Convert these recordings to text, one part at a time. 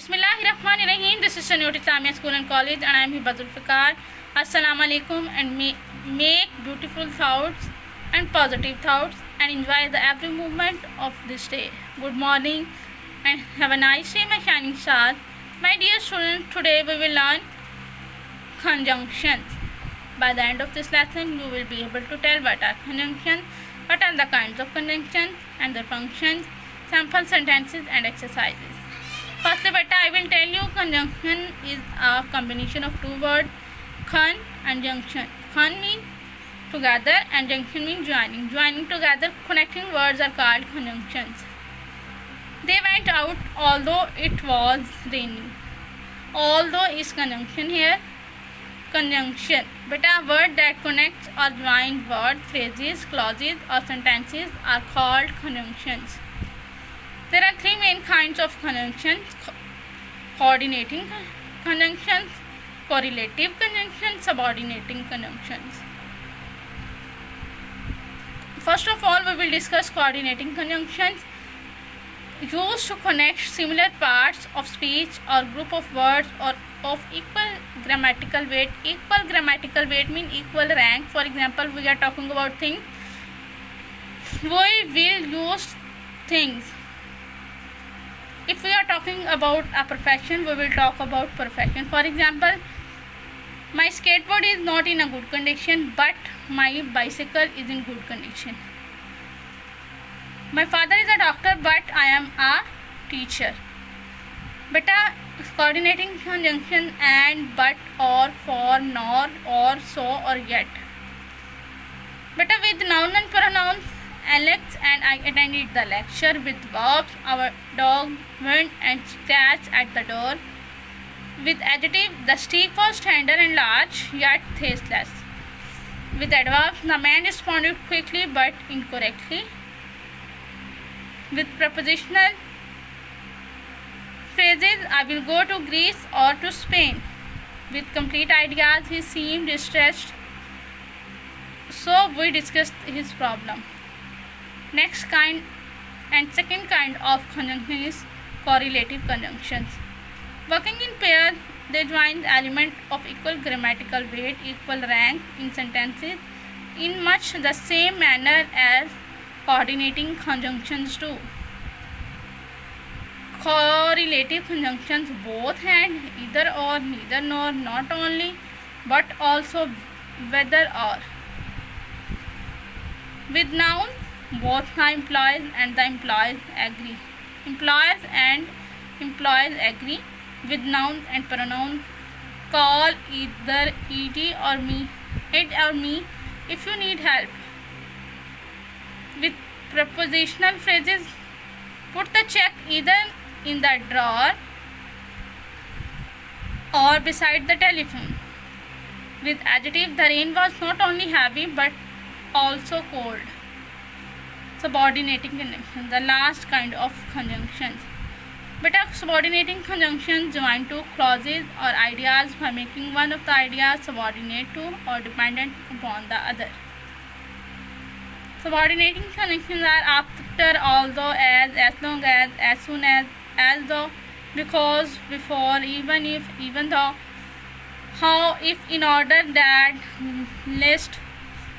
Bismillahirrahmanirrahim. This is Sanut Islamia School and College and I am Hibatul Fikar. Assalamu alaikum and make beautiful thoughts and positive thoughts and enjoy the every moment of this day. Good morning and have a nice day, my shining stars. My dear students, today we will learn conjunctions. By the end of this lesson, you will be able to tell what are conjunctions, what are the kinds of conjunctions and their functions, sample sentences and exercises. Firstly, beta, I will tell you conjunction is a combination of two words, con and junction. Con means together and junction means joining. Joining together, connecting words are called conjunctions. They went out although it was raining. Although is conjunction here. Conjunction, beta, a word that connects or joins words, phrases, clauses or sentences are called conjunctions. There are three main kinds of conjunctions: coordinating conjunctions, correlative conjunctions, subordinating conjunctions. First of all, we will discuss coordinating conjunctions, used to connect similar parts of speech or group of words or of equal grammatical weight. Equal grammatical weight means equal rank. For example, we are talking about things. We will use things. If we are talking about a profession, we will talk about profession. For example, my skateboard is not in a good condition, but my bicycle is in good condition. My father is a doctor, but I am a teacher. Beta, coordinating conjunction and, but, or, for, nor, or, so, or yet. Beta, with noun and pronouns, Alex and I attended the lecture. With verbs, our dog went and scratched at the door. With adjective, the stick was tender and large, yet tasteless. With adverbs, the man responded quickly but incorrectly. With prepositional phrases, I will go to Greece or to Spain. With complete ideas, he seemed distressed, so we discussed his problem. Next kind and second kind of conjunction is correlative conjunctions. Working in pairs, they join elements of equal grammatical weight, equal rank in sentences in much the same manner as coordinating conjunctions do. Correlative conjunctions both and, either or, neither nor, not only, but also whether or. With nouns, both the employees and the employees agree. Employers and employees agree. With nouns and pronouns, call either it or me if you need help. With prepositional phrases, put the check either in the drawer or beside the telephone. With adjective, the rain was not only heavy but also cold. Subordinating conjunctions, the last kind of conjunctions. But subordinating conjunctions join two clauses or ideas by making one of the ideas subordinate to or dependent upon the other. Subordinating conjunctions are after, although, as long as soon as though, because, before, even if, even though, how, if, in order, that, lest,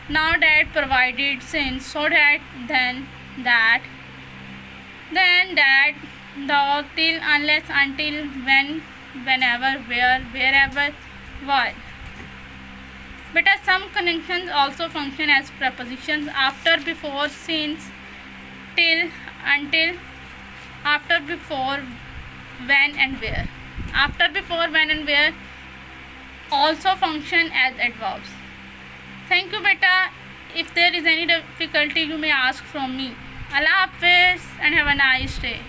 now that, provided, since, so that, then, that, though, till, unless, until, when, whenever, where, wherever, while. But some conjunctions also function as prepositions: after, before, since, till, until, after, before, when and where. After, before, when and where also function as adverbs. Thank you, beta. If there is any difficulty, you may ask from me. Allah Hafiz and have a nice day.